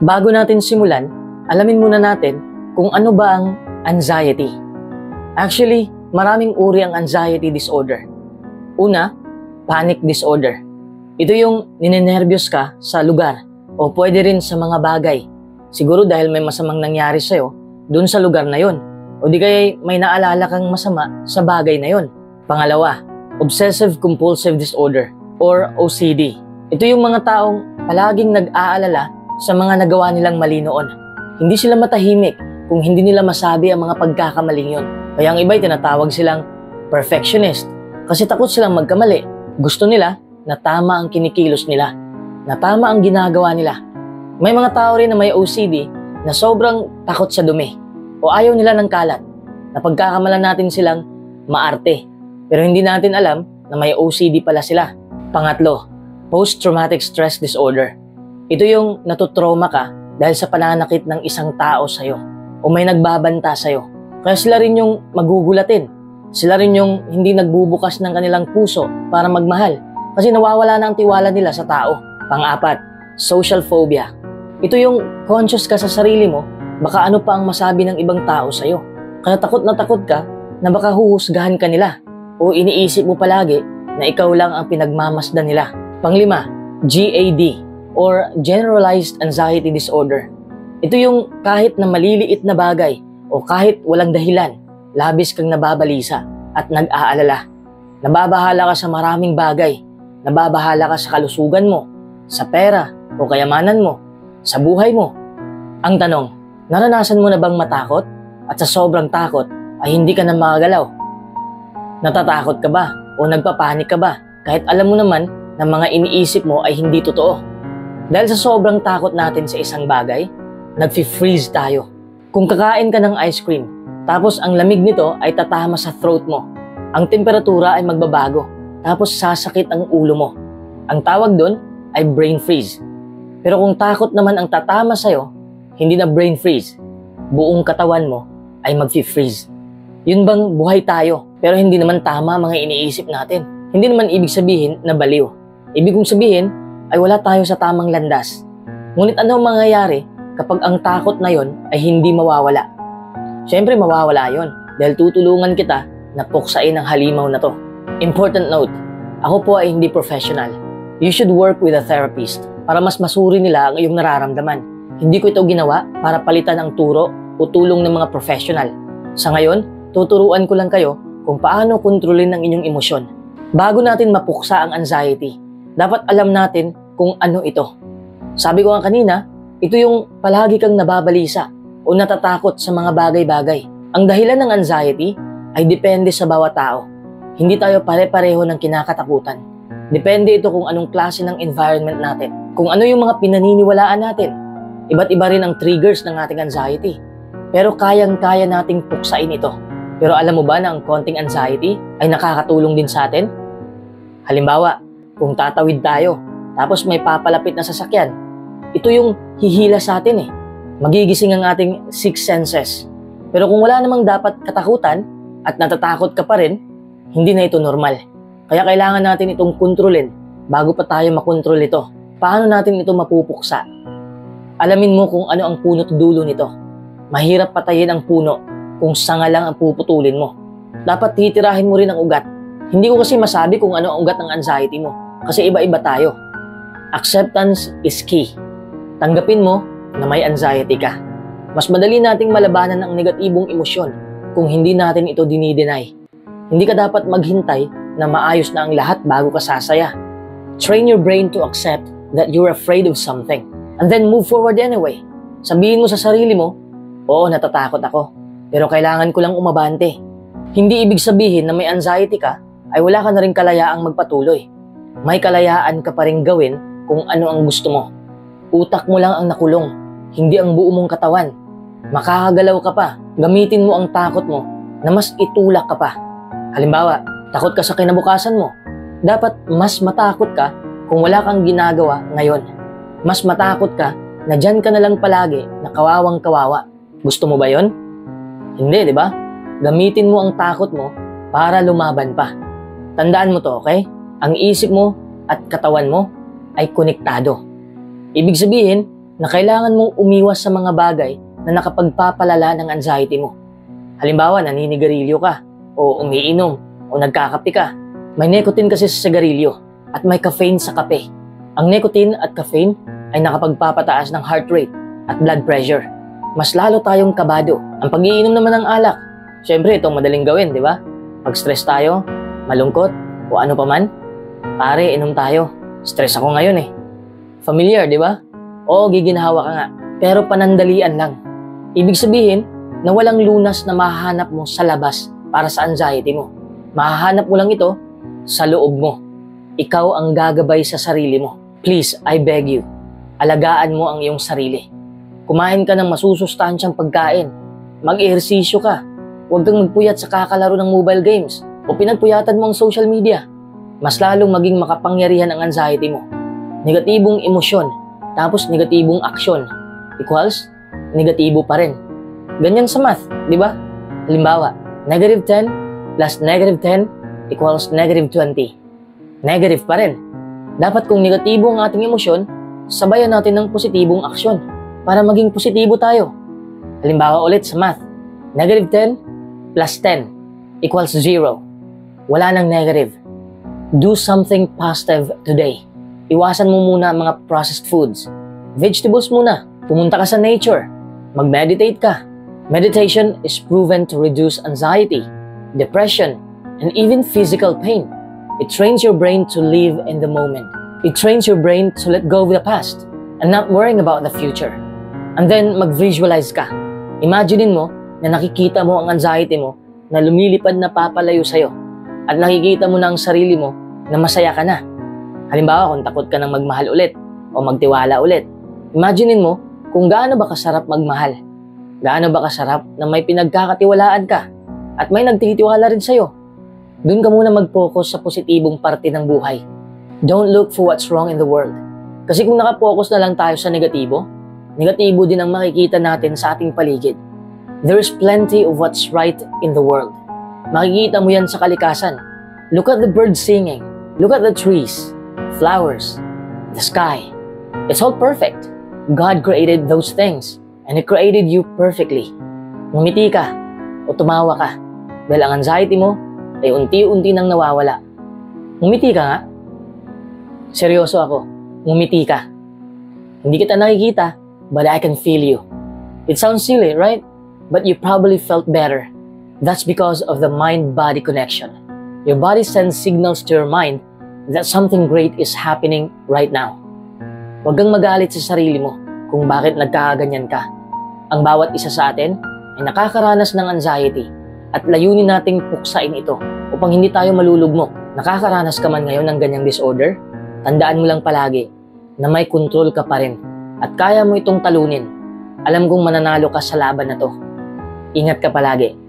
Bago natin simulan, alamin muna natin kung ano ba ang anxiety. Actually, maraming uri ang anxiety disorder. Una, panic disorder. Ito yung ninenervyos ka sa lugar o pwede rin sa mga bagay. Siguro dahil may masamang nangyari sa'yo dun sa lugar na yon. O di kaya may naalala kang masama sa bagay na yon. Pangalawa, obsessive compulsive disorder or OCD. Ito yung mga taong palaging nag-aalala sa mga nagawa nilang mali noon. Hindi sila matahimik kung hindi nila masabi ang mga pagkakamaling yon. Kaya ang iba'y tinatawag silang perfectionist kasi takot silang magkamali. Gusto nila na tama ang kinikilos nila, na tama ang ginagawa nila. May mga tao rin na may OCD na sobrang takot sa dumi o ayaw nila ng kalat. Napagkakamalan natin silang maarte pero hindi natin alam na may OCD pala sila. Pangatlo, post-traumatic stress disorder. Ito yung natutrauma ka dahil sa pananakit ng isang tao sa'yo o may nagbabanta sa'yo. Kaya sila rin yung magugulatin. Sila rin yung hindi nagbubukas ng kanilang puso para magmahal kasi nawawala na ang tiwala nila sa tao. Pang-apat, social phobia. Ito yung conscious ka sa sarili mo, baka ano pa ang masabi ng ibang tao sa'yo. Kaya takot na takot ka na baka huhusgahan ka nila o iniisip mo palagi na ikaw lang ang pinagmamasdan nila. Panglima, GAD or Generalized Anxiety Disorder. Ito yung kahit na maliliit na bagay o kahit walang dahilan, labis kang nababalisa at nag-aalala. Nababahala ka sa maraming bagay. Nababahala ka sa kalusugan mo, sa pera o kayamanan mo, sa buhay mo. Ang tanong, naranasan mo na bang matakot at sa sobrang takot ay hindi ka na makagalaw? Natatakot ka ba o nagpapanik ka ba kahit alam mo naman na mga iniisip mo ay hindi totoo? Dahil sa sobrang takot natin sa isang bagay, nag-freeze tayo. Kung kakain ka ng ice cream, tapos ang lamig nito ay tatama sa throat mo, ang temperatura ay magbabago, tapos sasakit ang ulo mo. Ang tawag doon ay brain freeze. Pero kung takot naman ang tatama sa'yo, hindi na brain freeze, buong katawan mo ay mag-freeze. Yun bang buhay tayo, pero hindi naman tama mga iniisip natin. Hindi naman ibig sabihin na baliw. Ibig kong sabihin ay wala tayo sa tamang landas. Ngunit ano ang mangyayari kapag ang takot na yon ay hindi mawawala? Siyempre mawawala yon dahil tutulungan kita na puksain ang halimaw na to. Important note, ako po ay hindi professional. You should work with a therapist para mas masuri nila ang iyong nararamdaman. Hindi ko ito ginawa para palitan ang turo o tulong ng mga professional. Sa ngayon, tuturuan ko lang kayo kung paano kontrolin ang inyong emosyon. Bago natin mapuksa ang anxiety, dapat alam natin kung ano ito. Sabi ko nga kanina, ito yung palagi kang nababalisa o natatakot sa mga bagay-bagay. Ang dahilan ng anxiety ay depende sa bawat tao. Hindi tayo pare-pareho ng kinakatakutan. Depende ito kung anong klase ng environment natin, kung ano yung mga pinaniniwalaan natin. Iba't iba rin ang triggers ng ating anxiety. Pero kayang-kaya nating puksain ito. Pero alam mo ba na ang konting anxiety ay nakakatulong din sa atin? Halimbawa, kung tatawid tayo, tapos may papalapit na sasakyan, ito yung hihila sa atin eh. Magigising ang ating six senses. Pero kung wala namang dapat katakutan at natatakot ka pa rin, hindi na ito normal. Kaya kailangan natin itong kontrolin bago pa tayo makontrol ito. Paano natin ito mapupuksa? Alamin mo kung ano ang puno't dulo nito. Mahirap patayin ang puno kung sanga lang ang puputulin mo. Dapat titirahin mo rin ang ugat. Hindi ko kasi masabi kung ano ang ugat ng anxiety mo kasi iba-iba tayo. Acceptance is key. Tanggapin mo na may anxiety ka. Mas madali nating malabanan ang negatibong emosyon kung hindi natin ito dinideny. Hindi ka dapat maghintay na maayos na ang lahat bago ka sasaya. Train your brain to accept that you're afraid of something and then move forward anyway. Sabihin mo sa sarili mo, oo, natatakot ako, pero kailangan ko lang umabante. Hindi ibig sabihin na may anxiety ka ay wala ka na rin kalayaang magpatuloy. May kalayaan ka pa rin gawin kung ano ang gusto mo. Utak mo lang ang nakulong, hindi ang buo mong katawan. Makakagalaw ka pa, gamitin mo ang takot mo na mas itulak ka pa. Halimbawa, takot ka sa kinabukasan mo. Dapat mas matakot ka kung wala kang ginagawa ngayon. Mas matakot ka na dyan ka na lang palagi na kawawang kawawa. Gusto mo ba yon? Hindi, di ba? Gamitin mo ang takot mo para lumaban pa. Tandaan mo to, okay? Ang isip mo at katawan mo ay konektado. Ibig sabihin, na kailangan mong umiwas sa mga bagay na nakapagpapalala ng anxiety mo. Halimbawa, naninigarilyo ka, o umiinom, o nagkakape ka. May nicotine kasi sa sigarilyo at may caffeine sa kape. Ang nicotine at caffeine ay nakapagpapataas ng heart rate at blood pressure. Mas lalo tayong kabado. Ang pag-iinom naman ng alak, syempre itong madaling gawin, di ba? Pag stress tayo, malungkot, o ano pa man, pare, inom tayo. Stress ako ngayon eh. Familiar, di ba? Oo, giginhawa ka nga. Pero panandalian lang. Ibig sabihin na walang lunas na mahahanap mo sa labas para sa anxiety mo. Mahahanap mo lang ito sa loob mo. Ikaw ang gagabay sa sarili mo. Please, I beg you, alagaan mo ang iyong sarili. Kumain ka ng masusustansyang pagkain. Mag-ehersisyo ka. Huwag kang magpuyat sa kakalaro ng mobile games o pinagpuyatan mo ang social media. Mas lalong maging makapangyarihan ang anxiety mo. Negatibong emosyon, tapos negatibong aksyon, equals negatibo pa rin. Ganyan sa math, di ba? Halimbawa, negative 10 plus negative 10 equals negative 20. Negative pa rin. Dapat kung negatibo ang ating emosyon, sabayan natin ng positibong aksyon para maging positibo tayo. Halimbawa ulit sa math, negative 10 plus 10 equals 0. Wala nang negative. Do something positive today. Iwasan mo muna ang mga processed foods. Vegetables muna. Pumunta ka sa nature. Mag-meditate ka. Meditation is proven to reduce anxiety, depression, and even physical pain. It trains your brain to live in the moment. It trains your brain to let go of the past and not worrying about the future. And then mag-visualize ka. Imaginein mo na nakikita mo ang anxiety mo na lumilipad na papalayo sa'yo at nakikita mo na ang sarili mo na masaya ka na. Halimbawa kung takot ka ng magmahal ulit o magtiwala ulit, imaginein mo kung gaano ba kasarap magmahal. Gaano ba kasarap na may pinagkakatiwalaan ka at may nagtitiwala rin sa'yo. Doon ka muna mag-focus sa positibong parte ng buhay. Don't look for what's wrong in the world. Kasi kung nakapokus na lang tayo sa negatibo, negatibo din ang makikita natin sa ating paligid. There is plenty of what's right in the world. Makikita mo yan sa kalikasan. Look at the birds singing. Look at the trees, flowers, the sky. It's all perfect. God created those things and He created you perfectly. Ngumiti ka o tumawa ka dahil ang anxiety mo ay unti-unti nang nawawala. Ngumiti ka nga. Seryoso ako. Ngumiti ka. Hindi kita nakikita, but I can feel you. It sounds silly, right? But you probably felt better. That's because of the mind-body connection. Your body sends signals to your mind that something great is happening right now. Huwag kang magalit sa sarili mo kung bakit nagkakaganyan ka. Ang bawat isa sa atin ay nakakaranas ng anxiety at layunin nating puksain ito upang hindi tayo malulugmok. Nakakaranas ka man ngayon ng ganyang disorder, tandaan mo lang palagi na may control ka pa rin at kaya mo itong talunin. Alam kong mananalo ka sa laban na to. Ingat ka palagi.